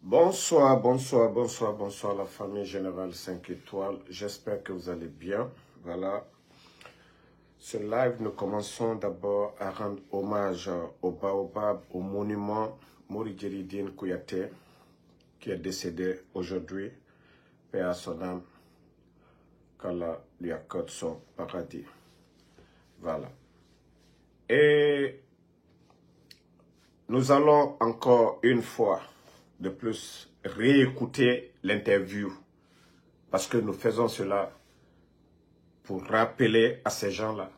Bonsoir, bonsoir, bonsoir, bonsoir la famille Générale 5 étoiles. J'espère que vous allez bien. Voilà. Ce live, nous commençons d'abord à rendre hommage au Baobab, au monument Mory Diéry Kouyaté, qui est décédé aujourd'hui. Paix à son âme, qu'Allah lui accorde son paradis. Voilà. Et nous allons encore une fois de plus réécouter l'interview parce que nous faisons cela pour rappeler à ces gens-là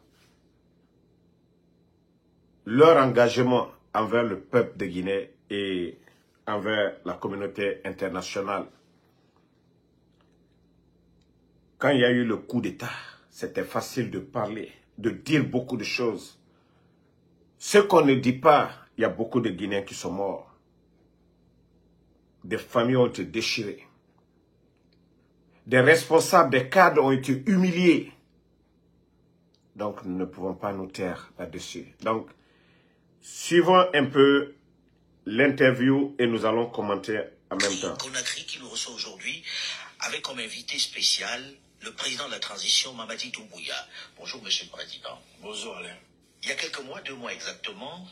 leur engagement envers le peuple de Guinée et envers la communauté internationale. Quand il y a eu le coup d'État, c'était facile de parler, de dire beaucoup de choses. Ce qu'on ne dit pas, il y a beaucoup de Guinéens qui sont morts. Des familles ont été déchirées. Des responsables, des cadres ont été humiliés. Donc, nous ne pouvons pas nous taire là-dessus. Donc, suivons un peu l'interview et nous allons commenter en même temps. Conakry qui nous reçoit aujourd'hui avec comme invité spécial le président de la transition, Mamadi Doumbouya. Bonjour, monsieur le président. Bonjour, Alain. Il y a quelques mois, 2 mois exactement,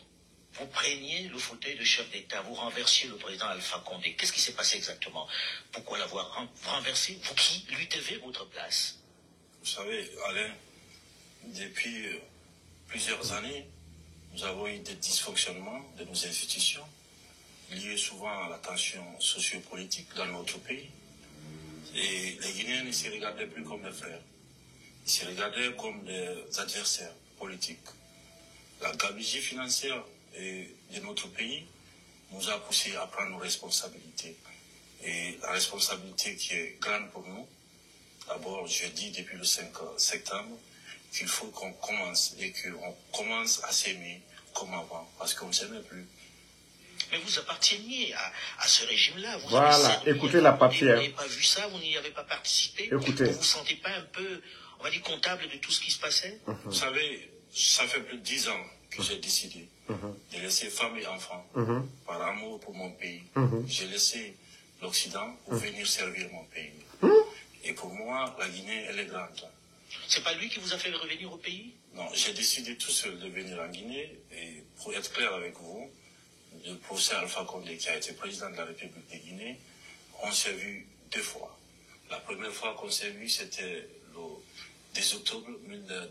vous preniez le fauteuil de chef d'État, vous renversiez le président Alpha Condé. Qu'est-ce qui s'est passé exactement? Pourquoi l'avoir renversé? Vous qui luttez vers votre place? Vous savez, Alain, depuis plusieurs années, nous avons eu des dysfonctionnements de nos institutions, liés souvent à la tension sociopolitique dans notre pays. Et les Guinéens ne se regardaient plus comme des frères. Ils se regardaient comme des adversaires politiques. La gabegie financière de notre pays nous a poussé à prendre nos responsabilités. Et la responsabilité qui est grande pour nous, d'abord, je dis depuis le 5 septembre, qu'il faut qu'on commence et qu'on commence à s'aimer comme avant, parce qu'on ne s'aimait plus. Mais vous apparteniez à ce régime-là. Voilà, écoutez la papier. Vous n'avez pas vu ça, vous n'y avez pas participé. Écoutez. Vous ne vous sentez pas un peu, on va dire, comptable de tout ce qui se passait? Vous savez, ça fait plus de 10 ans que j'ai décidé de laisser femmes et enfants par amour pour mon pays. J'ai laissé l'Occident pour venir servir mon pays. Et pour moi, la Guinée, elle est grande. C'est pas lui qui vous a fait revenir au pays? Non, j'ai décidé tout seul de venir en Guinée. Et pour être clair avec vous, le professeur Alpha Condé, qui a été président de la République de Guinée, on s'est vu 2 fois. La première fois qu'on s'est vu, c'était le 10 octobre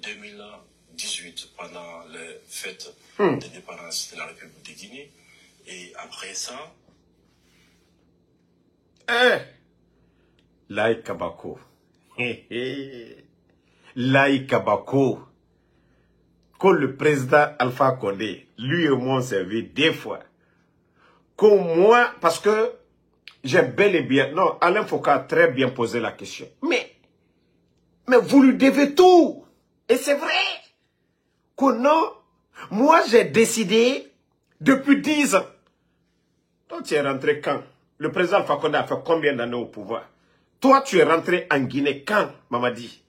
2018, pendant les fêtes d'indépendance de la République de Guinée. Et après ça... Laï Kabako. Laï Kabako. Que le président Alpha Condé, lui et moi, on s'est vu 2 fois. Que moi, parce que j'ai bel et bien... Non, Alain Foucault a très bien posé la question. Mais vous lui devez tout. Et c'est vrai. Que non, moi j'ai décidé depuis 10 ans. Toi, tu es rentré quand? Le président Alpha Condé a fait combien d'années au pouvoir? Toi, tu es rentré en Guinée quand, Mamadi?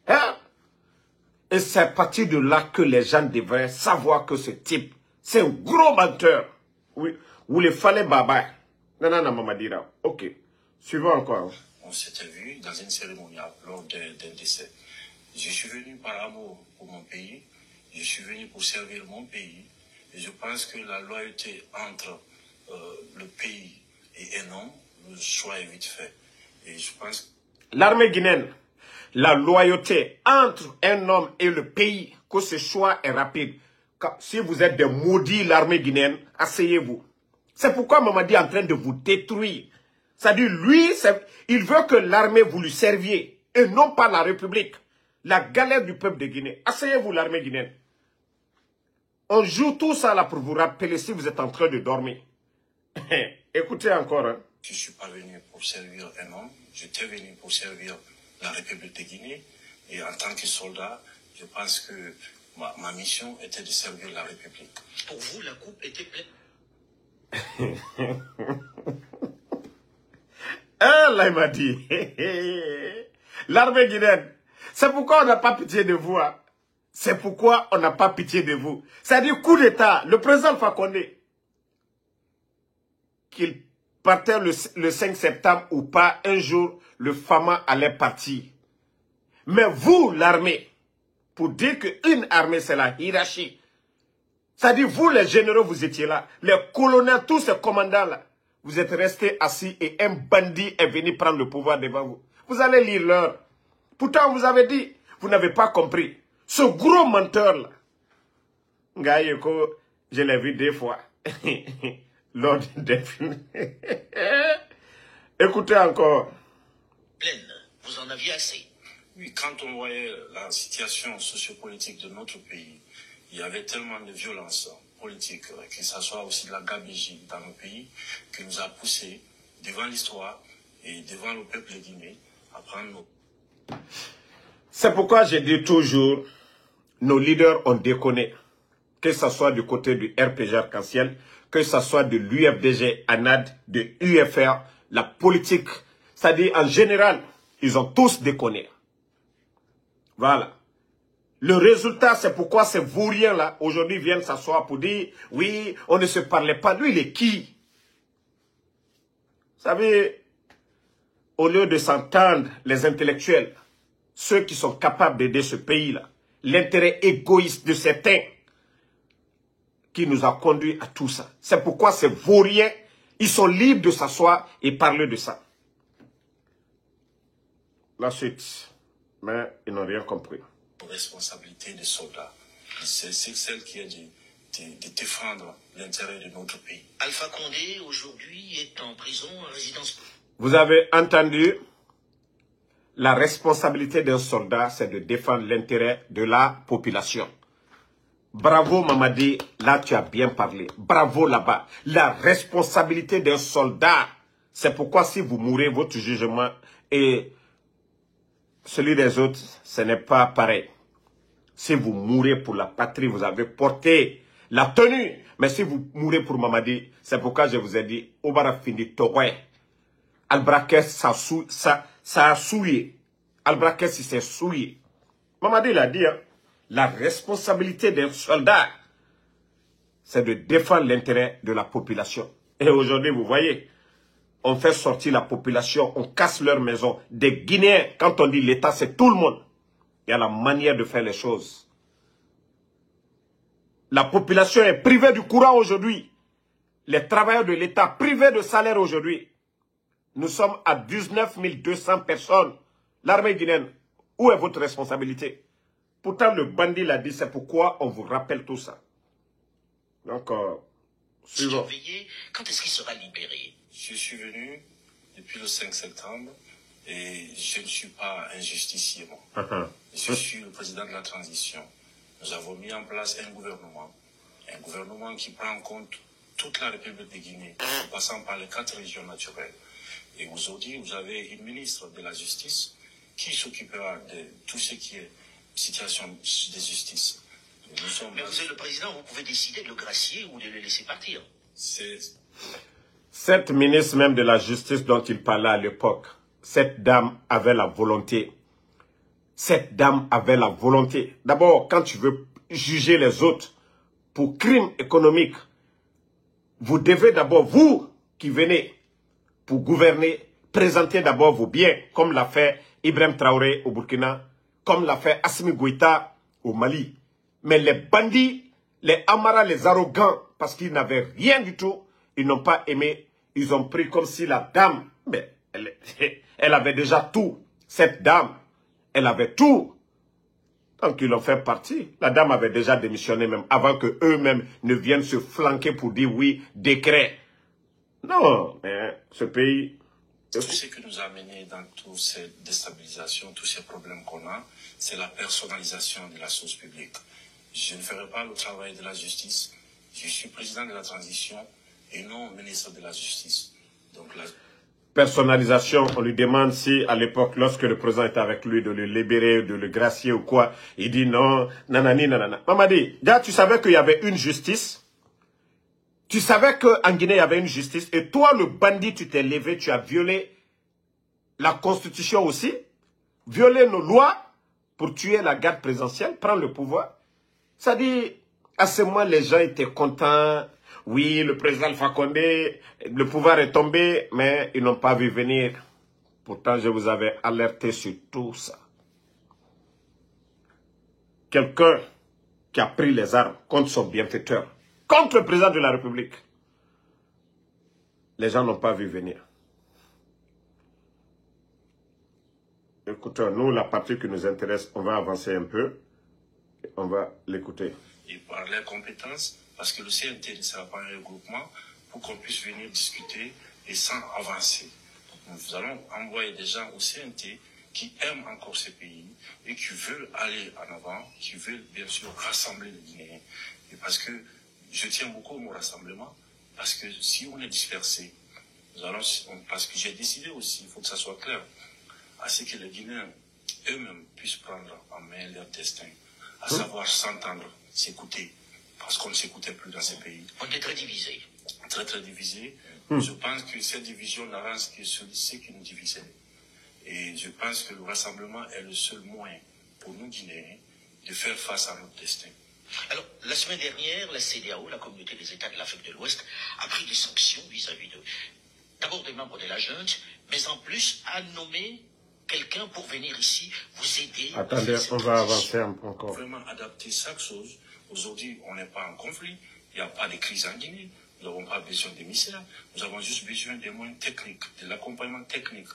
Hein? Et c'est à partir de là que les gens devraient savoir que ce type, c'est un gros menteur. Oui, vous les fallait baba. Non, Mamadi. Ok. Suivons encore. On s'était vu dans une cérémonie lors d'un décès. Je suis venu par amour pour mon pays. Je suis venu pour servir mon pays. Et je pense que la loyauté entre le pays et un homme, le choix est vite fait. Et je pense... L'armée guinéenne, la loyauté entre un homme et le pays, que ce choix est rapide. Si vous êtes des maudits, l'armée guinéenne, asseyez-vous. C'est pourquoi Mamadi est en train de vous détruire. C'est-à-dire, lui, il veut que l'armée vous lui serviez, et non pas la République. La galère du peuple de Guinée. Asseyez-vous, l'armée guinéenne. On joue tout ça là pour vous rappeler si vous êtes en train de dormir. Écoutez encore. Hein. Je suis pas venu pour servir un homme. J'étais venu pour servir la République de Guinée. Et en tant que soldat, je pense que ma mission était de servir la République. Pour vous, la coupe était pleine. Là, il m'a dit. L'armée guinéenne. C'est pourquoi on n'a pas pitié de vous. Hein. C'est pourquoi on n'a pas pitié de vous. C'est-à-dire coup d'État. Le président Alpha Condé, qu'il partait le 5 septembre ou pas, un jour, le Fama allait partir. Mais vous, l'armée, pour dire qu'une armée, c'est la hiérarchie. C'est-à-dire, vous, les généraux, vous étiez là. Les colonels, tous ces commandants-là, vous êtes restés assis et un bandit est venu prendre le pouvoir devant vous. Vous allez lire l'heure. Pourtant, vous avez dit, vous n'avez pas compris. Ce gros menteur-là, Ngayeko, je l'ai vu 2 fois. Lors des films. Écoutez encore. Pleine, vous en aviez assez. Oui, quand on voyait la situation sociopolitique de notre pays, il y avait tellement de violence politique, que ce soit aussi de la gabegie dans nos pays, qui nous a poussé devant l'histoire et devant le peuple guinéen à prendre nos... C'est pourquoi j'ai dit toujours, nos leaders ont déconné. Que ce soit du côté du RPG Arc-en-Ciel, que ce soit de l'UFDG, ANAD, de UFR, la politique, c'est-à-dire en général, ils ont tous déconné. Voilà. Le résultat, c'est pourquoi ces vauriens-là, aujourd'hui, viennent s'asseoir pour dire, oui, on ne se parlait pas. Lui, il est qui? Vous savez, au lieu de s'entendre, les intellectuels, ceux qui sont capables d'aider ce pays-là, l'intérêt égoïste de certains, qui nous a conduit à tout ça. C'est pourquoi ces vauriens, ils sont libres de s'asseoir et parler de ça. La suite. Mais ils n'ont rien compris. Responsabilité des soldats. C'est celle qui est de défendre l'intérêt de notre pays. Alpha Condé, aujourd'hui, est en prison à résidence. Vous avez entendu, la responsabilité d'un soldat, c'est de défendre l'intérêt de la population. Bravo Mamadi, là tu as bien parlé. Bravo là-bas. La responsabilité d'un soldat, c'est pourquoi si vous mourrez, votre jugement et celui des autres, ce n'est pas pareil. Si vous mourrez pour la patrie, vous avez porté la tenue. Mais si vous mourrez pour Mamadi, c'est pourquoi je vous ai dit, Obara fini Towe. Albrakes, ça a souillé. Albrakes, il s'est souillé. Mamadi l'a dit, hein. La responsabilité d'un soldat, c'est de défendre l'intérêt de la population. Et aujourd'hui, vous voyez, on fait sortir la population, on casse leurs maisons. Des Guinéens, quand on dit l'État, c'est tout le monde. Il y a la manière de faire les choses. La population est privée du courant aujourd'hui. Les travailleurs de l'État privés de salaire aujourd'hui. Nous sommes à 19 200 personnes. L'armée guinéenne, où est votre responsabilité? Pourtant, le bandit l'a dit, c'est pourquoi on vous rappelle tout ça. Donc, suivant. Quand est-ce qu'il sera libéré? Je suis venu depuis le 5 septembre et je ne suis pas un justicier. Je suis le président de la transition. Nous avons mis en place un gouvernement qui prend en compte toute la République de Guinée, en passant par les 4 régions naturelles. Et aujourd'hui, vous avez une ministre de la Justice qui s'occupera de tout ce qui est situation de justice. Mais vous êtes le président, vous pouvez décider de le gracier ou de le laisser partir. Cette ministre même de la Justice dont il parlait à l'époque, cette dame avait la volonté. Cette dame avait la volonté. D'abord, quand tu veux juger les autres pour crimes économiques, vous devez d'abord, vous qui venez pour gouverner, présenter d'abord vos biens, comme l'a fait Ibrahim Traoré au Burkina, comme l'a fait Assimi Goïta au Mali. Mais les bandits, les Amara, les arrogants, parce qu'ils n'avaient rien du tout, ils n'ont pas aimé, ils ont pris comme si la dame, mais elle avait déjà tout. Cette dame, elle avait tout. Donc ils l'ont fait partie. La dame avait déjà démissionné même avant que eux-mêmes ne viennent se flanquer pour dire oui, décret. Non, mais ce pays... Tout ce qui nous a mené dans toutes ces déstabilisations, tous ces problèmes qu'on a, c'est la personnalisation de la chose publique. Je ne ferai pas le travail de la justice. Je suis président de la transition et non ministre de la justice. Donc la personnalisation, on lui demande si à l'époque, lorsque le président était avec lui, de le libérer, de le gracier ou quoi, il dit non, nanani, nanana. Mamadi, déjà tu savais qu'il y avait une justice. Tu savais qu'en Guinée, il y avait une justice. Et toi, le bandit, tu t'es levé, tu as violé la Constitution aussi. Violé nos lois pour tuer la garde présidentielle, prendre le pouvoir. Ça dit, à ce moment, les gens étaient contents. oui, le président Alpha Condé, le pouvoir est tombé, mais ils n'ont pas vu venir. Pourtant, je vous avais alerté sur tout ça. Quelqu'un qui a pris les armes contre son bienfaiteur, contre le président de la République. Les gens n'ont pas vu venir. Écoutez, nous, la partie qui nous intéresse, on va avancer un peu. On va l'écouter. Et par les compétences, parce que le CNT ne sera pas un regroupement, pour qu'on puisse venir discuter et sans avancer. Nous allons envoyer des gens au CNT qui aiment encore ces pays et qui veulent aller en avant, qui veulent bien sûr rassembler les Guinéens. Et parce que je tiens beaucoup au mot rassemblement, parce que si on est dispersé, parce que j'ai décidé aussi, il faut que ça soit clair, à ce que les Guinéens eux-mêmes puissent prendre en main leur destin, à savoir s'entendre, s'écouter, parce qu'on ne s'écoutait plus dans ces pays. On est très divisés. Très très divisés. Je pense que cette division n'avance que sur ce qui nous divisait. Et je pense que le rassemblement est le seul moyen pour nous Guinéens de faire face à notre destin. Alors, la semaine dernière, la CEDEAO, la communauté des États de l'Afrique de l'Ouest, a pris des sanctions vis-à-vis d'abord des membres de la junte, mais en plus a nommé quelqu'un pour venir ici vous aider. Attendez, on va avancer un peu encore. Vraiment adapter chaque chose. Aujourd'hui, on n'est pas en conflit. Il n'y a pas de crise en Guinée. Nous n'avons pas besoin d'émissaires. Nous avons juste besoin des moyens techniques, de l'accompagnement technique.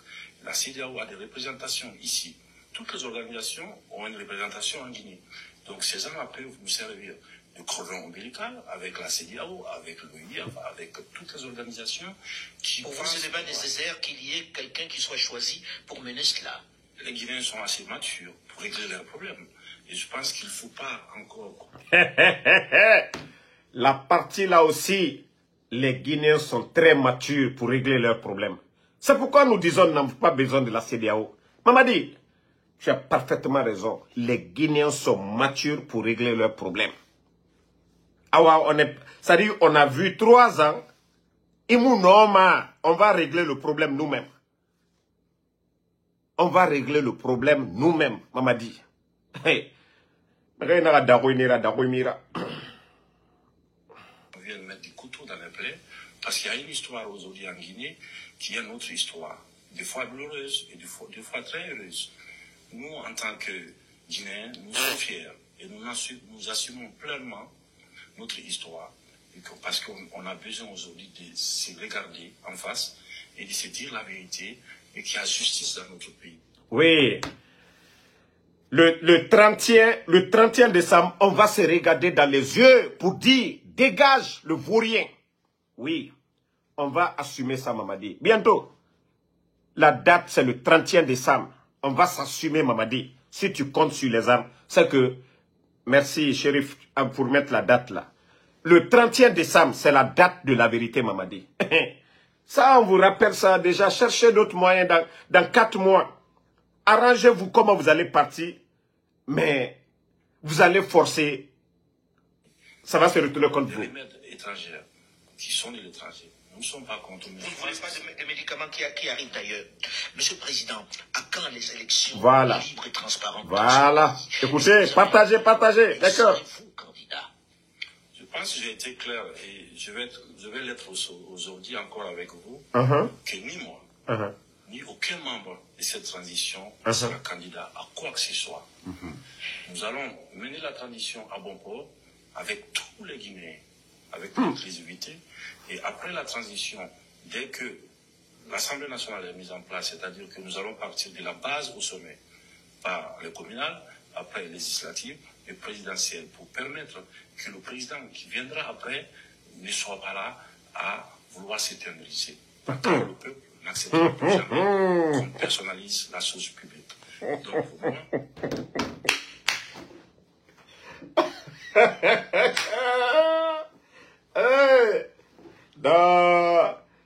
La CEDEAO a des représentations ici. Toutes les organisations ont une représentation en Guinée. Donc ces gens-là peuvent nous servir de cordon ombilical avec la CEDEAO, avec l'OIF, avec toutes les organisations qui... Pour vous, ce n'est pas nécessaire qu'il y ait quelqu'un qui soit choisi pour mener cela. Les Guinéens sont assez matures pour régler leurs problèmes. Et je pense qu'il ne faut pas encore... La partie là aussi, les Guinéens sont très matures pour régler leurs problèmes. C'est pourquoi nous disons qu'on n'a pas besoin de la CEDEAO. Mamadi, tu as parfaitement raison. Les Guinéens sont matures pour régler leurs problèmes. C'est-à-dire on a vu 3 ans, on va régler le problème nous-mêmes. On va régler le problème nous-mêmes, Mamadi. Hey. On vient de mettre des couteaux dans les plaies, parce qu'il y a une histoire aujourd'hui en Guinée qui est notre histoire, des fois douloureuse et des fois très heureuse. Nous, en tant que Guinéens, nous sommes fiers et nous assumons pleinement notre histoire, parce qu'on a besoin aujourd'hui de se regarder en face et de se dire la vérité et qu'il y a justice dans notre pays. Oui. Le 31 décembre, on va se regarder dans les yeux pour dire, dégage le vaurien. Oui, on va assumer ça, Mamadi. Bientôt, la date, c'est le 31 décembre. On va s'assumer, Mamadi. Si tu comptes sur les armes, c'est que... Merci, shérif, pour mettre la date là. Le 31 décembre, c'est la date de la vérité, Mamadi. Ça, on vous rappelle ça déjà. Cherchez d'autres moyens dans 4 mois. Arrangez-vous comment vous allez partir, mais vous allez forcer. Ça va se retourner contre vous. Les remèdes étrangères qui sont de l'étranger. Nous ne sommes pas contre. Vous ne voulez pas de médicaments qui arrivent d'ailleurs. Monsieur le Président, à quand les élections libres et transparentes? Voilà. Écoutez, partagez. D'accord. Vous, candidat? Je pense que j'ai été clair et je vais l'être aujourd'hui encore avec vous, que ni moi, ni aucun membre de cette transition ne sera candidat à quoi que ce soit. Nous allons mener la transition à bon port avec tous les Guinéens, avec l'inclusivité. Et après la transition, dès que l'Assemblée nationale est mise en place, c'est-à-dire que nous allons partir de la base au sommet, par le communal, après les législatives et présidentielles, pour permettre que le président qui viendra après ne soit pas là à vouloir s'éterniser. Car le peuple n'acceptera plus jamais qu'on personnalise la chose publique. Donc pour moi...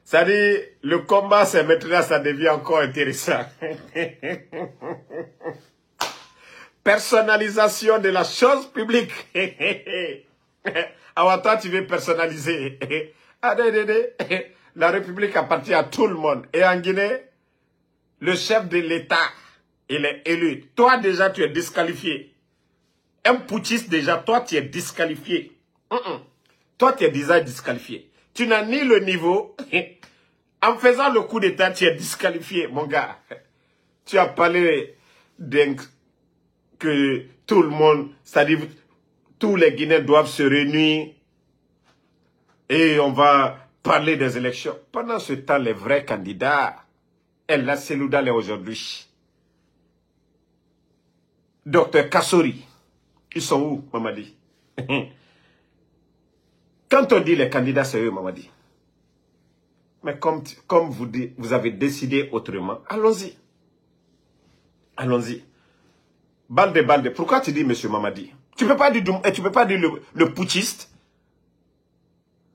Ça dit, le combat, c'est maintenant, ça devient encore intéressant. Personnalisation de la chose publique. Alors toi, tu veux personnaliser. La République appartient à tout le monde. Et en Guinée, le chef de l'État, il est élu. Toi, déjà, tu es disqualifié. Un putschiste, déjà, toi, tu es disqualifié. Toi, tu es déjà disqualifié. Tu n'as ni le niveau. En faisant le coup d'État, tu es disqualifié, mon gars. Tu as parlé que tout le monde, c'est-à-dire tous les Guinéens doivent se réunir et on va parler des élections. Pendant ce temps, les vrais candidats, El Selouda est aujourd'hui. Docteur Kassori, ils sont où, Mamadi? Quand on dit les candidats, c'est eux, Mamadi. Mais comme vous avez décidé autrement, allons-y. Allons-y. Balde. Pourquoi tu dis M. Mamadi? Tu ne peux pas dire le putschiste.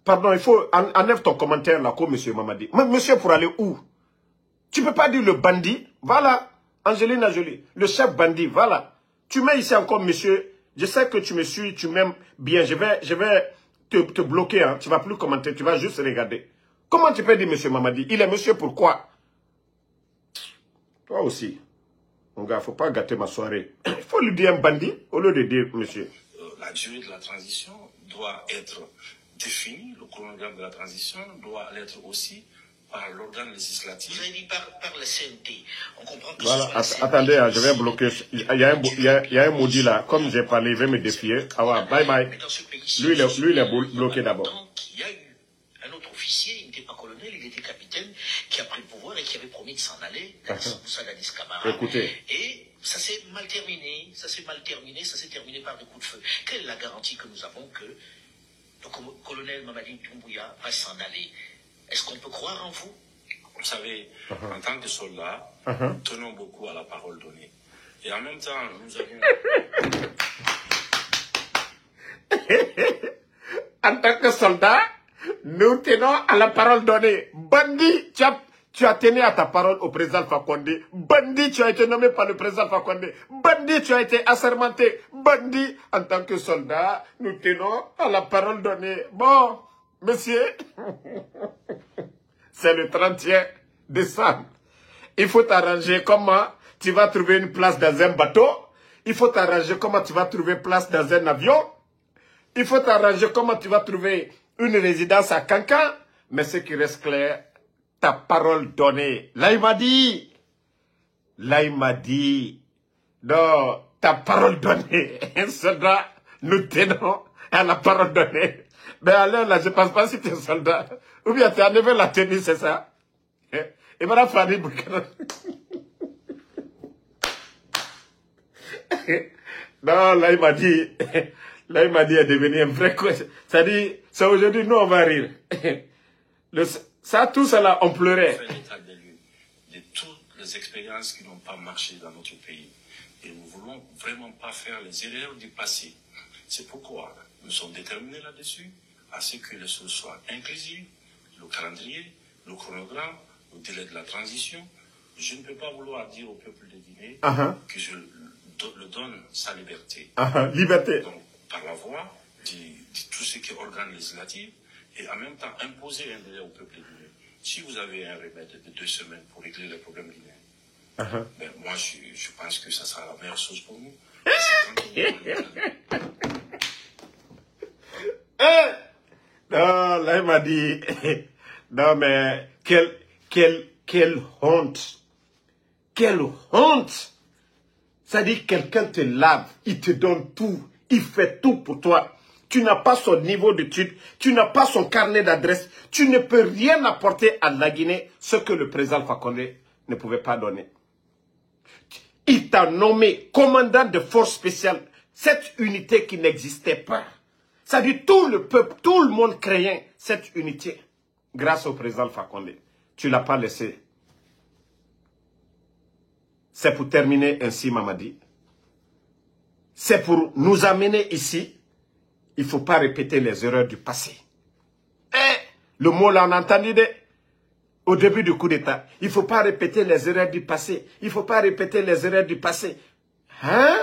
Pardon, il faut enlève ton commentaire là, comme M. Mamadi. Mais monsieur, pour aller où? Tu ne peux pas dire le bandit. Voilà. Angelina Jolie. Le chef bandit. Voilà. Tu mets ici encore monsieur. Je sais que tu me suis, tu m'aimes bien. Je vais te bloquer. Hein. Tu ne vas plus commenter. Tu vas juste regarder. Comment tu peux dire M. Mamadi? Il est monsieur pourquoi? Toi aussi. Mon gars, il ne faut pas gâter ma soirée. Il faut lui dire un bandit au lieu de dire monsieur. La durée de la transition doit être définie. Le chronogramme de la transition doit l'être aussi par l'organe législatif. Vous avez dit par la CNT. On comprend que voilà, ce soit attendez, hein, je vais bloquer. Il y a un maudit là. Comme j'ai parlé, il va me défier. Ah ouais, bye bye. Mais dans ce pays, Lui, il est bloqué d'abord. Il y a eu un autre officier, il n'était pas colonel, il était capitaine, qui a pris le pouvoir et qui avait promis de s'en aller, Moussa Dadis Camara. Écoutez. Et ça s'est mal terminé, ça s'est terminé par des coups de feu. Quelle est la garantie que nous avons que le colonel Mamadi Doumbouya va s'en aller? Est-ce qu'on peut croire en vous? Vous savez, en tant que soldat, tenons beaucoup à la parole donnée. Et en même temps, nous avons... En tant que soldat, nous tenons à la parole donnée. Bandit, tu as tenu à ta parole au président Alpha Condé. Bandit, tu as été nommé par le président Alpha Condé. Bandit, tu as été assermenté. Bandit, en tant que soldat, nous tenons à la parole donnée. Bon, monsieur, c'est le 31 décembre. Il faut t'arranger comment tu vas trouver une place dans un bateau. Il faut t'arranger comment tu vas trouver place dans un avion. Il faut t'arranger comment tu vas trouver une résidence à Cancan. Mais ce qui reste clair, ta parole donnée. Là, il m'a dit. Non, ta parole donnée. Un soldat, nous tenons à la parole donnée. Mais alors là, je ne pense pas si tu es soldat. Ou bien tu as enlevé la tenue, c'est ça? Et voilà, Fanny Boukana. Non, là, il m'a dit, il est devenu un vrai quoi. Ça dit, c'est aujourd'hui, nous, on va rire. Ça, tout cela, on pleurait. On fait l'état des lieux de toutes les expériences qui n'ont pas marché dans notre pays. Et nous ne voulons vraiment pas faire les erreurs du passé. C'est pourquoi nous sommes déterminés là-dessus, à ce que les choses soient inclusives, le calendrier, le chronogramme, le délai de la transition. Je ne peux pas vouloir dire au peuple de Guinée que je le donne sa liberté. Liberté. Donc, par la voie de tout ce qui est organe législatif et en même temps imposer un délai au peuple guinéen. Si vous avez un remède de 2 semaines pour régler les problèmes guinéens, ben, moi je pense que ça sera la meilleure chose pour nous. Non, là il m'a dit, non mais quelle honte. Quelle honte. Ça dit quelqu'un te lave, il te donne tout, il fait tout pour toi. Tu n'as pas son niveau d'études, tu n'as pas son carnet d'adresse, tu ne peux rien apporter à la Guinée, ce que le président Alpha Condé ne pouvait pas donner. Il t'a nommé commandant de force spéciale, cette unité qui n'existait pas. Ça dit tout le peuple, tout le monde craignait cette unité grâce au président Alpha Condé. Tu ne l'as pas laissé. C'est pour terminer ainsi, Mamadi. C'est pour nous amener ici. Il ne faut pas répéter les erreurs du passé. Le mot là, on a entendu au début du coup d'État. Il ne faut pas répéter les erreurs du passé. Il ne faut pas répéter les erreurs du passé. Hein?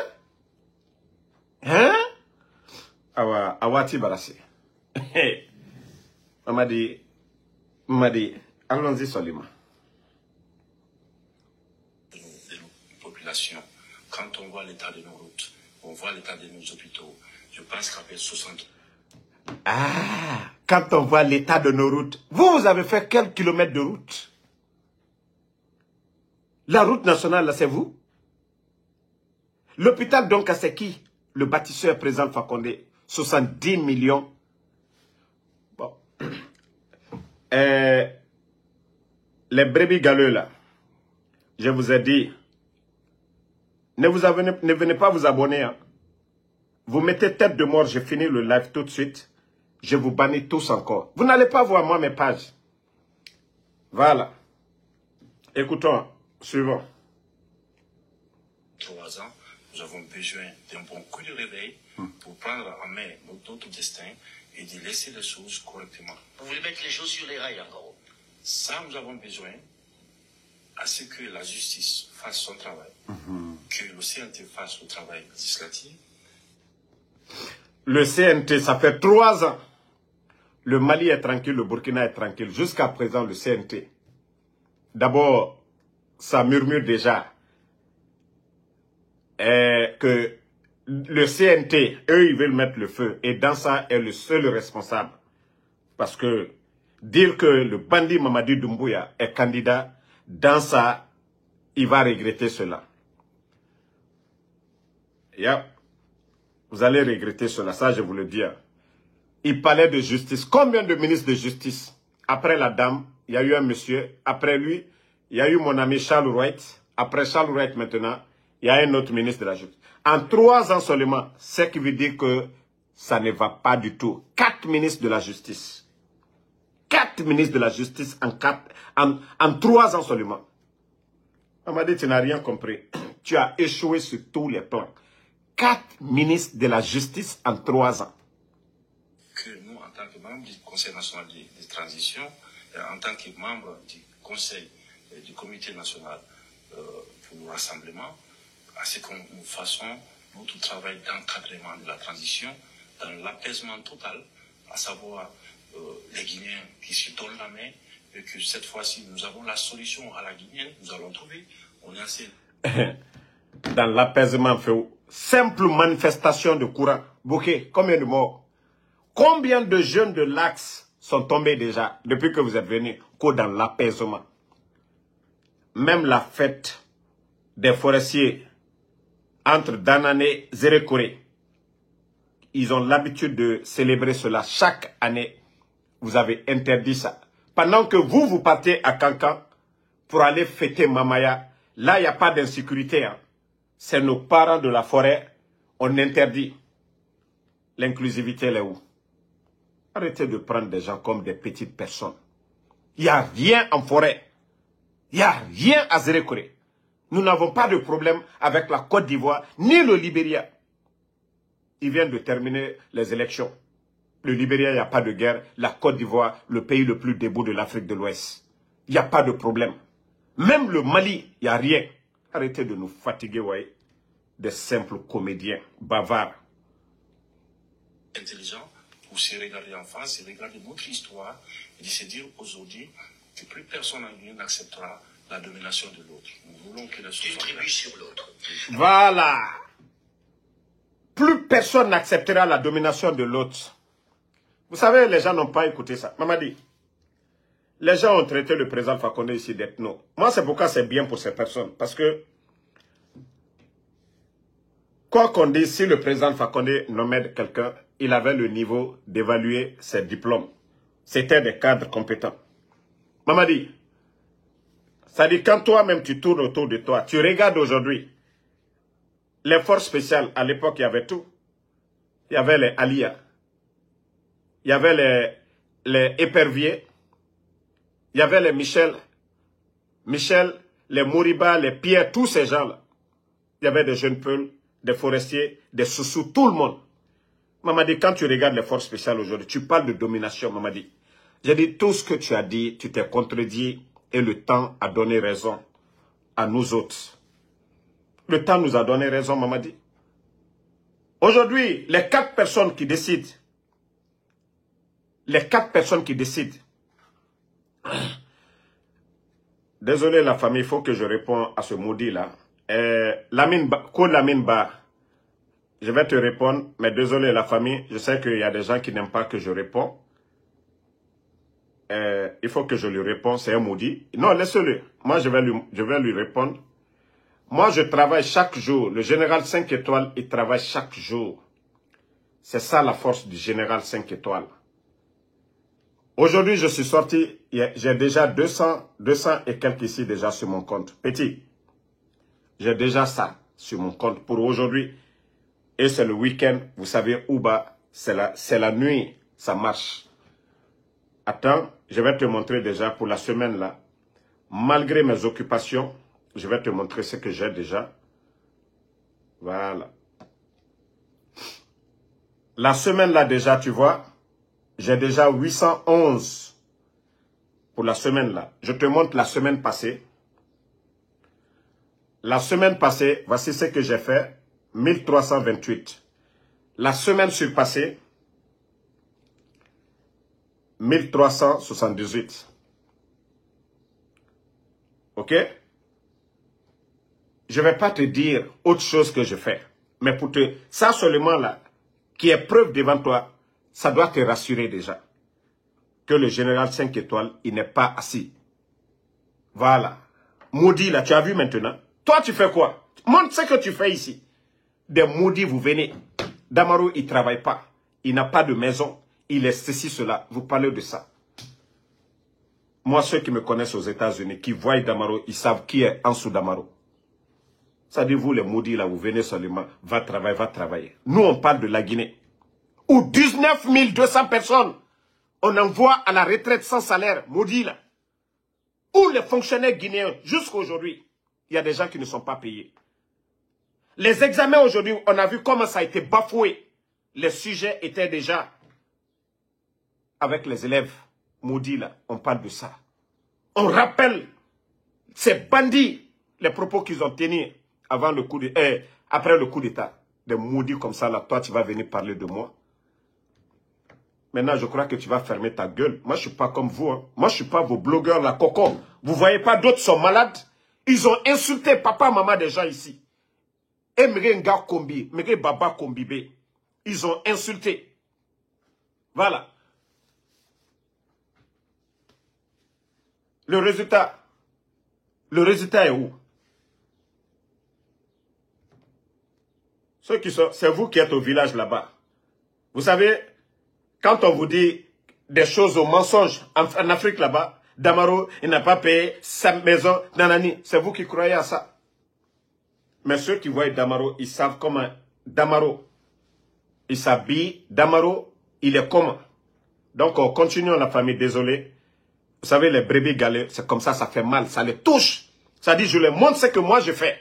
Awati Barassi. Mamadi, allons-y, Solima. Quand on voit l'état de nos routes, on voit l'état de nos hôpitaux, je pense qu'après 60... Ah, quand on voit l'état de nos routes, vous avez fait quelques kilomètres de route? La route nationale, là, c'est vous? L'hôpital, donc, c'est qui? Le bâtisseur président Alpha Condé. 70 millions. Bon. Les brebis galeux, là, je vous ai dit, ne venez pas vous abonner. Hein. Vous mettez tête de mort, j'ai fini le live tout de suite. Je vous bannis tous encore. Vous n'allez pas voir moi mes pages. Voilà. Écoutons, suivant. 3 ans, nous avons besoin d'un bon coup de réveil pour prendre en main notre destin et de laisser les choses correctement. Vous voulez mettre les choses sur les rails encore? Ça, nous avons besoin à ce que la justice fasse son travail, que le CNT fasse le travail législatif. Le CNT, ça fait 3 ans. Le Mali est tranquille, le Burkina est tranquille. Jusqu'à présent, le CNT. D'abord, ça murmure déjà que le CNT, eux, ils veulent mettre le feu. Et dans ça, est le seul responsable. Parce que dire que le bandit Mamadi Doumbouya est candidat, dans ça, il va regretter cela. Yeah. Vous allez regretter cela, ça je vous le dis. Il parlait de justice. Combien de ministres de justice? Après la dame, il y a eu un monsieur. Après lui, il y a eu mon ami Charles Wright. Après Charles Wright maintenant, il y a un autre ministre de la justice. En 3 ans seulement, ce qui veut dire que ça ne va pas du tout. 4 ministres de la justice. 4 ministres de la justice en 3 ans seulement. On m'a dit, tu n'as rien compris. Tu as échoué sur tous les plans. 4 ministres de la justice en 3 ans. Que nous, en tant que membres du Conseil national de transition, en tant que membres du Conseil du Comité national pour le rassemblement, à ce que nous fassions notre travail d'encadrement de la transition dans l'apaisement total, à savoir les Guinéens qui se donnent la main, et que cette fois-ci, nous avons la solution à la Guinéenne, nous allons trouver. On est assez... Dans l'apaisement, simple manifestation de courant. Bouquet, combien de morts? Combien de jeunes de l'Axe sont tombés déjà depuis que vous êtes venus? Que dans l'apaisement. Même la fête des forestiers entre Danane et Zérékoré, ils ont l'habitude de célébrer cela chaque année. Vous avez interdit ça. Pendant que vous partez à Kankan pour aller fêter Mamaya, là, il n'y a pas d'insécurité. Hein. C'est nos parents de la forêt, on interdit. L'inclusivité, elle est où? Arrêtez de prendre des gens comme des petites personnes. Il n'y a rien en forêt. Il n'y a rien à Zérékoré. Nous n'avons pas de problème avec la Côte d'Ivoire, ni le Libéria. Ils viennent de terminer les élections. Le Libéria, il n'y a pas de guerre. La Côte d'Ivoire, le pays le plus debout de l'Afrique de l'Ouest. Il n'y a pas de problème. Même le Mali, il n'y a rien. Arrêtez de nous fatiguer, ouais. Des simples comédiens, bavards. Intelligent pour se regarder en face et regarder notre histoire et de se dire aujourd'hui que plus personne en Guinée n'acceptera la domination de l'autre. Nous voulons que les choses D'une tribu sur l'autre. Voilà. Plus personne n'acceptera la domination de l'autre. Vous savez, les gens n'ont pas écouté ça. Mamadi, les gens ont traité le président Alpha Condé ici d'ethno. Moi, c'est pourquoi c'est bien pour ces personnes. Parce que, quoi qu'on dise, si le président Alpha Condé nommait quelqu'un, il avait le niveau d'évaluer ses diplômes. C'était des cadres compétents. Mamadi, ça dit quand toi-même tu tournes autour de toi, tu regardes aujourd'hui, les forces spéciales, à l'époque, il y avait tout. Il y avait les Alia. Il y avait les éperviers. Il y avait les Michel, les Mouriba, les Pierre, tous ces gens-là. Il y avait des jeunes peuls, des forestiers, des Soussous, tout le monde. Mamadi, quand tu regardes les forces spéciales aujourd'hui, tu parles de domination, Mamadi. J'ai dit tout ce que tu as dit, tu t'es contredit et le temps a donné raison à nous autres. Le temps nous a donné raison, Mamadi. Aujourd'hui, les 4 personnes qui décident, désolé la famille, il faut que je réponde à ce maudit-là. Lamine Ba, je vais te répondre, mais désolé la famille, je sais qu'il y a des gens qui n'aiment pas que je réponds. Il faut que je lui réponde, c'est un maudit. Non, laisse-le. Moi, je vais lui répondre. Moi, je travaille chaque jour. Le général 5 étoiles, il travaille chaque jour. C'est ça la force du général 5 étoiles. Aujourd'hui, je suis sorti, j'ai déjà 200 et quelques ici déjà sur mon compte. Petit, j'ai déjà ça sur mon compte pour aujourd'hui. Et c'est le week-end, vous savez, Ouba, c'est la nuit, ça marche. Attends, je vais te montrer déjà pour la semaine là. Malgré mes occupations, je vais te montrer ce que j'ai déjà. Voilà. La semaine là déjà, tu vois, j'ai déjà 811 pour la semaine là. Je te montre la semaine passée. La semaine passée, voici ce que j'ai fait. 1328. La semaine surpassée, 1378. Ok? Je ne vais pas te dire autre chose que je fais. Mais pour te... Ça seulement là, qui est preuve devant toi, ça doit te rassurer déjà. Que le général 5 étoiles, il n'est pas assis. Voilà. Maudit là, tu as vu maintenant? Toi, tu fais quoi? Montre ce que tu fais ici. Des maudits, vous venez. Damaro, il ne travaille pas. Il n'a pas de maison. Il est ceci, cela. Vous parlez de ça. Moi, ceux qui me connaissent aux États-Unis, qui voient Damaro, ils savent qui est en dessous Damaro. Ça dit, vous les maudits là, vous venez seulement, va travailler. Nous, on parle de la Guinée. Où 19 200 personnes, on envoie à la retraite sans salaire, maudits là. Où les fonctionnaires guinéens, jusqu'à aujourd'hui, il y a des gens qui ne sont pas payés. Les examens aujourd'hui, on a vu comment ça a été bafoué. Les sujets étaient déjà avec les élèves maudits là. On parle de ça. On rappelle ces bandits, les propos qu'ils ont tenus avant le coup de, après le coup d'État. Des maudits comme ça là, toi tu vas venir parler de moi. Maintenant, je crois que tu vas fermer ta gueule. Moi, je ne suis pas comme vous. Hein. Moi, je ne suis pas vos blogueurs là, coco. Vous ne voyez pas, d'autres sont malades. Ils ont insulté papa, maman des gens ici. Et Mrenga Kombi, Mrenga Baba Kombibe. Ils ont insulté. Voilà. Le résultat est où? Ceux qui sont, c'est vous qui êtes au village là-bas. Vous savez, quand on vous dit des choses au mensonge en Afrique là-bas, Damaro, il n'a pas payé sa maison, nanani, c'est vous qui croyez à ça. Mais ceux qui voient Damaro, ils savent comment Damaro, il s'habille, Damaro, il est comment. Donc on continue la famille, désolé. Vous savez, les brebis galets, c'est comme ça fait mal, ça les touche. Ça dit, je leur montre ce que moi je fais.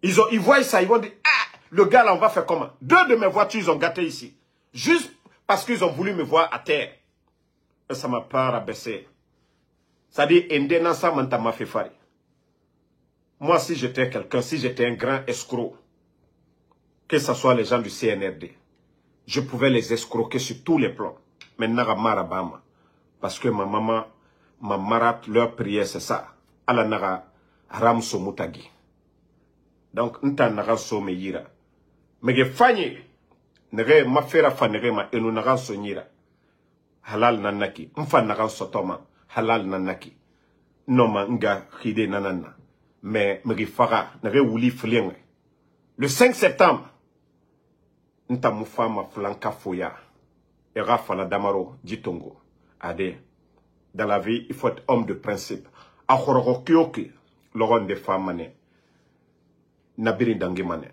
Ils voient ça, ils vont dire, ah, le gars là, on va faire comment? 2 de mes voitures, ils ont gâté ici. Juste parce qu'ils ont voulu me voir à terre. Et ça m'a pas rabaissé. Ça dit, Ndenasa Mantama Fefari. Moi, si j'étais quelqu'un, si j'étais un grand escroc, que ce soit les gens du CNRD, je pouvais les escroquer sur tous les plans. Maintenant, Marabama. Parce que ma maman, ma marat, leur prière, c'est ça. Ala naga ramso mutagi. Donc, nta naga so me yira. Mege fanyi, nege mafera fa nege ma enu naga so nyira. Halal nanaki. Mfa naga sotoma. Halal nanaki. Noma nga khide nanana. Mais mege faga, nege wuli flienge. Le 5 septembre, nta mufa ma flanka foya. Era fala Damaro, Jitongo. Ade. Dans la vie, il faut être homme de principe. Akhoroko kyoki, l'oron des femmes mané. Nabiri Dangimane.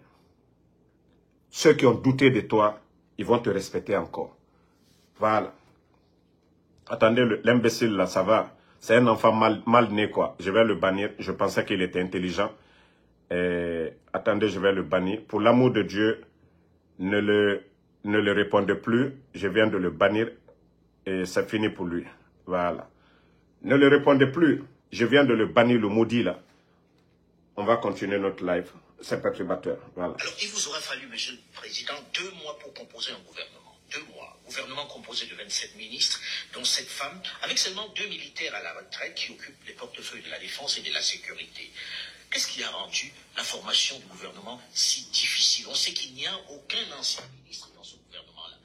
Ceux qui ont douté de toi, ils vont te respecter encore. Voilà. Attendez, l'imbécile là, ça va. C'est un enfant mal né, quoi. Je vais le bannir. Je pensais qu'il était intelligent. Attendez, je vais le bannir. Pour l'amour de Dieu, ne le répondez plus. Je viens de le bannir. Et c'est fini pour lui. Voilà. Ne le répondez plus. Je viens de le bannir, le maudit là. On va continuer notre live. C'est perturbateur. Voilà. Alors, il vous aura fallu, Monsieur le Président, 2 mois pour composer un gouvernement. 2 mois. Gouvernement composé de 27 ministres, dont 7 femmes, avec seulement 2 militaires à la retraite qui occupent les portefeuilles de la défense et de la sécurité. Qu'est-ce qui a rendu la formation du gouvernement si difficile? On sait qu'il n'y a aucun ancien ministre dans ce gouvernement-là.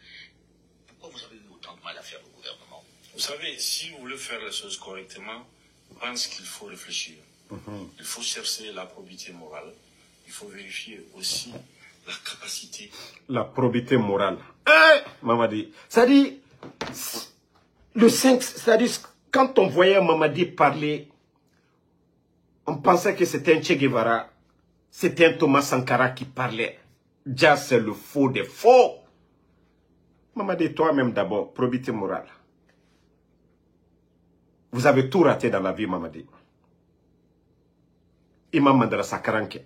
Pourquoi vous avez eu autant de mal à faire le gouvernement? Vous savez, si vous voulez faire les choses correctement, je pense qu'il faut réfléchir. Il faut chercher la probité morale. Il faut vérifier aussi la capacité. La probité morale. Mamadi. C'est-à-dire, le 5, c'est-à-dire, quand on voyait Mamadi parler, on pensait que c'était un Che Guevara, c'était un Thomas Sankara qui parlait. Déjà, c'est le faux des faux. Mamadi, toi-même d'abord, probité morale. Vous avez tout raté dans la vie, Mamadi. Imam Madrasa Karanke.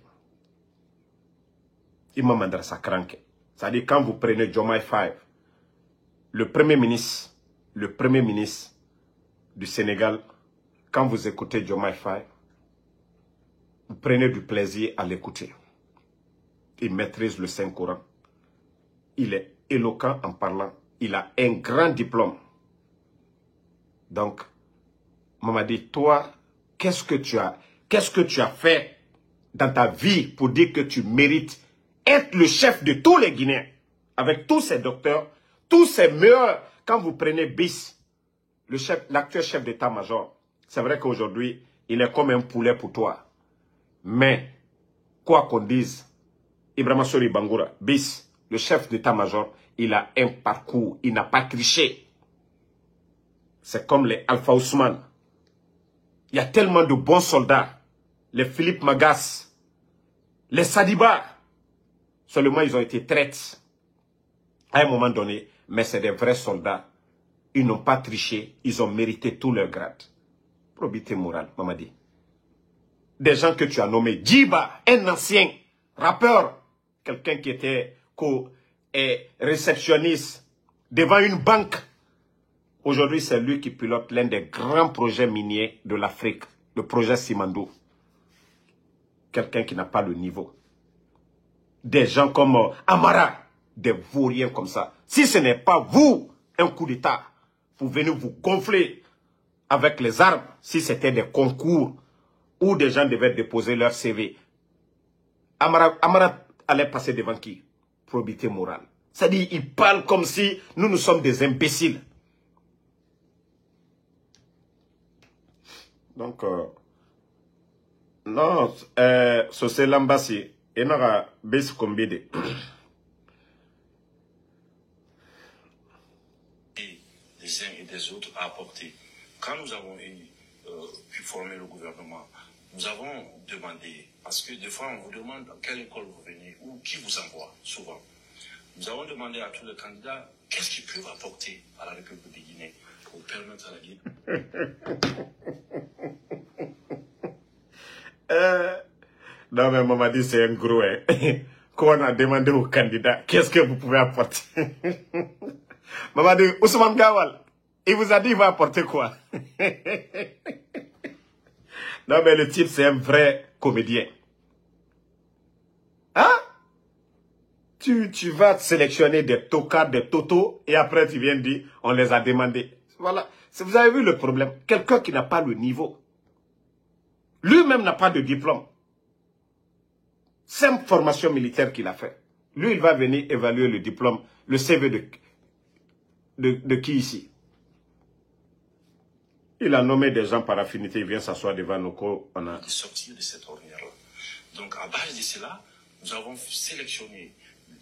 Imam Madrasa Karanke. C'est-à-dire, quand vous prenez Diomaye Faye, le premier ministre du Sénégal, quand vous écoutez Diomaye Faye, vous prenez du plaisir à l'écouter. Il maîtrise le Saint-Coran. Il est éloquent en parlant. Il a un grand diplôme. Donc, Mamadi, toi, qu'est-ce que tu as fait dans ta vie pour dire que tu mérites être le chef de tous les Guinéens, avec tous ces docteurs, tous ces meilleurs, quand vous prenez BIS, l'actuel chef d'état-major, c'est vrai qu'aujourd'hui, il est comme un poulet pour toi. Mais, quoi qu'on dise, Ibrahima Sori Bangoura, BIS, le chef d'état-major, il a un parcours, il n'a pas triché. C'est comme les Alpha Ousmane. Il y a tellement de bons soldats, les Philippe Magas, les Sadiba. Seulement, ils ont été traités à un moment donné, mais c'est des vrais soldats. Ils n'ont pas triché, ils ont mérité tout leur grade. Probité morale, Mamadi. Des gens que tu as nommés, Djiba, un ancien rappeur, quelqu'un qui était réceptionniste devant une banque. Aujourd'hui, c'est lui qui pilote l'un des grands projets miniers de l'Afrique, le projet Simandou. Quelqu'un qui n'a pas le niveau. Des gens comme Amara, des vauriens comme ça. Si ce n'est pas vous, un coup d'État, vous venez vous gonfler avec les armes, si c'était des concours où des gens devaient déposer leur CV. Amara allait passer devant qui? Probité morale. C'est-à-dire, il parle comme si nous sommes des imbéciles. Donc, non, c'est l'ambassade. Et nous avons base combien des uns et des autres à apporter. Quand nous avons pu former le gouvernement, nous avons demandé, parce que des fois on vous demande dans quelle école vous venez ou qui vous envoie, souvent. Nous avons demandé à tous les candidats qu'est-ce qu'ils peuvent apporter à la République de Guinée pour permettre à la Guinée. Non mais maman dit c'est un gros. Quand on a demandé aux candidats qu'est-ce que vous pouvez apporter. Maman dit Ousmane Gawal, il vous a dit il va apporter quoi? Non mais le type c'est un vrai comédien. Hein? Tu vas sélectionner des tocards, des totos et après tu viens dire on les a demandés. Voilà. Vous avez vu le problème? Quelqu'un qui n'a pas le niveau. Lui-même n'a pas de diplôme. Simple formation militaire qu'il a fait. Lui, il va venir évaluer le diplôme, le CV de qui ici? Il a nommé des gens par affinité, il vient s'asseoir devant nos corps. On a sortir de cette ornière-là. Donc, à base de cela, nous avons sélectionné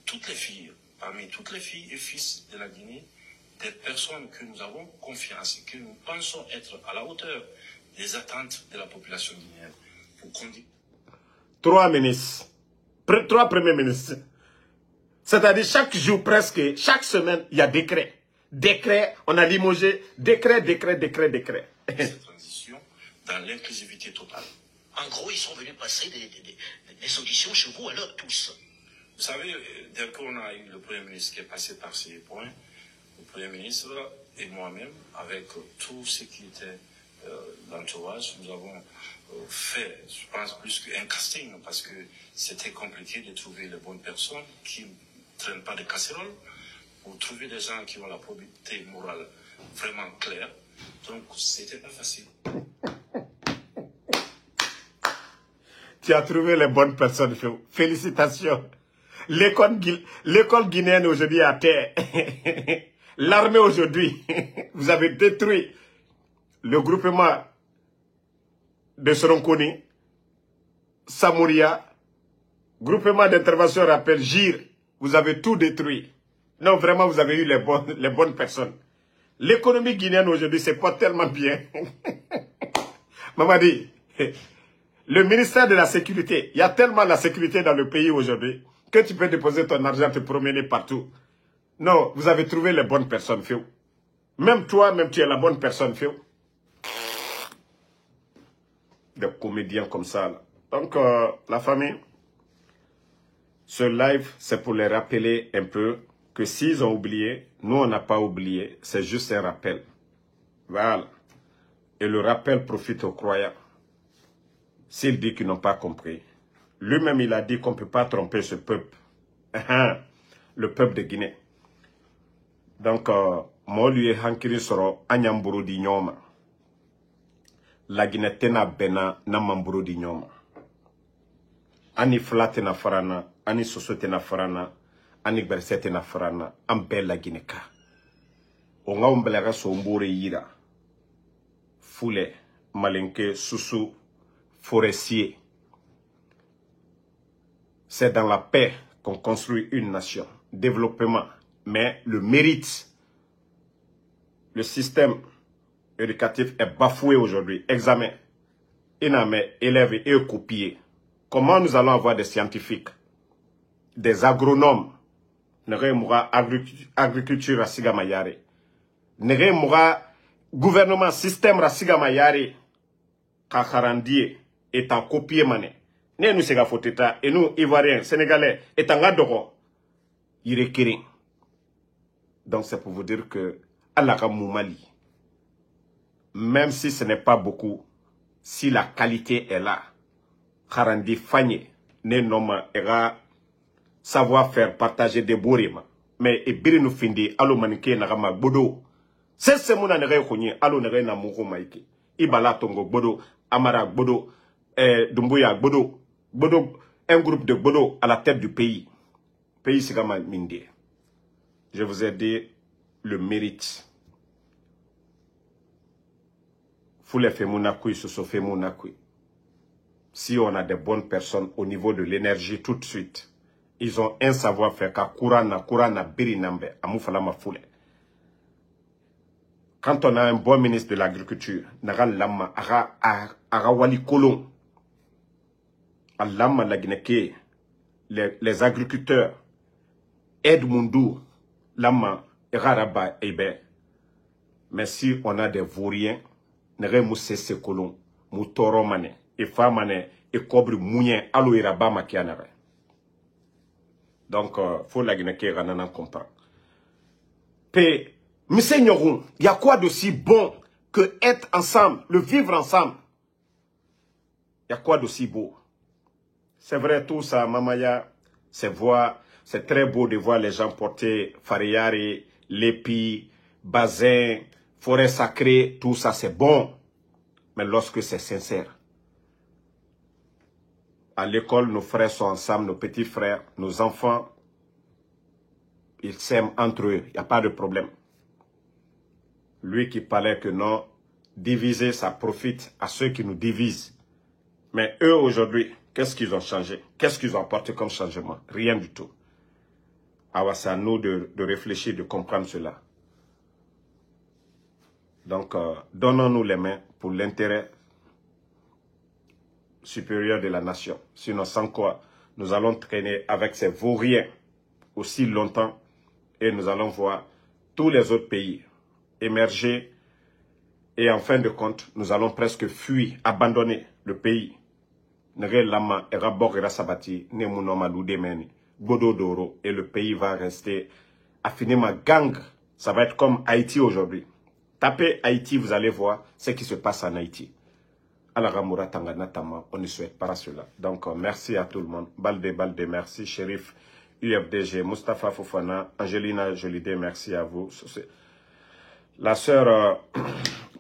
toutes les filles, parmi toutes les filles et fils de la Guinée, des personnes que nous avons confiance et que nous pensons être à la hauteur des attentes de la population guinéenne. Pour conduire. 3 ministres. 3 premiers ministres. C'est-à-dire chaque jour presque, chaque semaine, il y a décret. Décret, on a limogé, décret. Cette transition dans l'inclusivité totale. En gros, ils sont venus passer des auditions chez vous alors tous. Vous savez, dès qu'on a eu le Premier ministre qui est passé par ces points, le Premier ministre et moi-même, avec tout ce qui était l'entourage, nous avons fait, je pense, plus qu'un casting, parce que c'était compliqué de trouver les bonnes personnes qui ne traînent pas de casseroles, pour trouver des gens qui ont la probité morale vraiment claire. Donc, c'était pas facile. Tu as trouvé les bonnes personnes, Féo. Félicitations. L'école guinéenne aujourd'hui est à terre. L'armée aujourd'hui, vous avez détruit le groupement de Soronkoni, Samouria, groupement d'intervention rappel GIR. Vous avez tout détruit. Non, vraiment, vous avez eu les bonnes personnes. L'économie guinéenne aujourd'hui, c'est pas tellement bien. Mamadi, le ministère de la Sécurité, il y a tellement de la sécurité dans le pays aujourd'hui que tu peux déposer ton argent, te promener partout. Non, vous avez trouvé les bonnes personnes, Féo. Même toi, même tu es la bonne personne, Féo. Des comédiens comme ça, là. Donc, la famille, ce live, c'est pour les rappeler un peu que s'ils ont oublié, nous, on n'a pas oublié. C'est juste un rappel. Voilà. Et le rappel profite aux croyants. S'il dit qu'ils n'ont pas compris. Lui-même, il a dit qu'on ne peut pas tromper ce peuple. Le peuple de Guinée. Donc, moi, lui, Hankiri soro Anyamburu di Nyoma. La Guinée tena bena na mamburu di Nyoma. Ani flate na farana, ani sosote na farana, ani bersete na farana, ambe la Guinée ka. Onga umbelega sombore yira. Foule, malinke, susu, forestier. C'est dans la paix qu'on construit une nation. Développement. Mais le mérite, le système éducatif est bafoué aujourd'hui. Examen. Iname, élèves et copiés. Comment nous allons avoir des scientifiques, des agronomes, Neremoura agriculture Rasiga Mayare, Neremoura gouvernement système Rasiga Mayare, Kakharandie est en copié mané. Ne nous sega foteta et nous Ivoiriens, Sénégalais, est en gadoro. Irekiri. Donc c'est pour vous dire que Allah Moumali, même si ce n'est pas beaucoup, si la qualité est là, Harandi Fagné, ne nomme era savoir faire partager des bourrima. Mais ebiri nous findi, alo manike nagama bodo. C'est mon nere konye, alo nere na mouko maike. Ibala tongo bodo, Amara bodo, Dumbuya bodo, bodo, un groupe de bodo à la tête du pays. Pays sigama minde. Je vous ai dit le mérite. Foule Femounakui, Soso Femounakui. Si on a des bonnes personnes au niveau de l'énergie tout de suite, ils ont un savoir-faire. Kurana, Birinambe, Amoufalama Foule. Quand on a un bon ministre de l'Agriculture, Nagal Lama, Arawali Kolon, Alama Lagineke, les agriculteurs, Edmundou, Lama, Eraraba, Ebe. Mais si on a des vauriens, Nere Moussese Kolon, Moutoromane, et Famane, et Kobre Mounien, Alo Iraba Makianare. Donc, faut la Guinée Ranana comprendre. P. Monsieur Nyorou, il y a quoi de si bon que être ensemble, le vivre ensemble? Il y a quoi de si beau? C'est vrai, tout ça, Mamaya, c'est voir, c'est très beau de voir les gens porter Fariari, l'épi, bazin, forêt sacrée, tout ça, c'est bon. Mais lorsque c'est sincère. À l'école, nos frères sont ensemble, nos petits frères, nos enfants, ils s'aiment entre eux, il n'y a pas de problème. Lui qui parlait que non, diviser, ça profite à ceux qui nous divisent. Mais eux, aujourd'hui, qu'est-ce qu'ils ont changé? Qu'est-ce qu'ils ont apporté comme changement? Rien du tout. Alors, c'est à nous de réfléchir, de comprendre cela. Donc, donnons-nous les mains pour l'intérêt supérieur de la nation. Sinon, sans quoi, nous allons traîner avec ces vauriens aussi longtemps et nous allons voir tous les autres pays émerger et en fin de compte, nous allons presque fuir, abandonner le pays. Et le pays va rester affinément gang. Ça va être comme Haïti aujourd'hui. Tapez Haïti, vous allez voir ce qui se passe en Haïti. On ne souhaite pas cela. Donc, merci à tout le monde. Balde, merci. Shérif, UFDG, Mustapha Fofana, Angelina Jolide, merci à vous. La sœur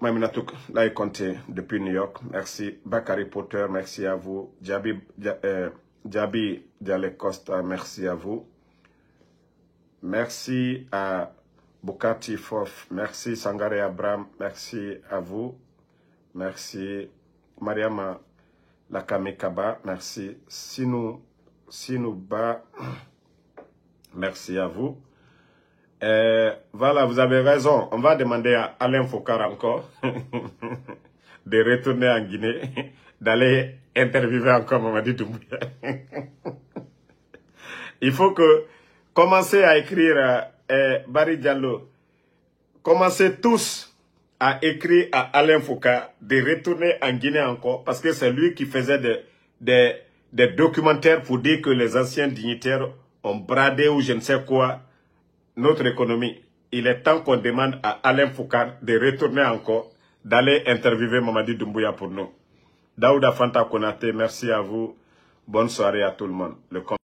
Maminatou Laye Conté depuis New York, merci. Bakary Potter, merci à vous. Djabi Dialé Costa, merci à vous. Merci à Bukati Fof, merci. Sangare Abraham, merci à vous. Merci. Mariama Lakamekaba, merci. Sinouba, merci à vous. Voilà, vous avez raison. On va demander à Alain Fokar encore de retourner en Guinée, d'aller interviewer encore Mamadi Doumbouya. Il faut que commencer à écrire Barry Diallo. Commencez tous à écrire à Alain Fokar de retourner en Guinée encore, parce que c'est lui qui faisait des documentaires pour dire que les anciens dignitaires ont bradé ou je ne sais quoi notre économie. Il est temps qu'on demande à Alain Fokar de retourner encore, d'aller interviewer Mamadi Doumbouya pour nous. Daouda Fanta Konate, merci à vous. Bonne soirée à tout le monde.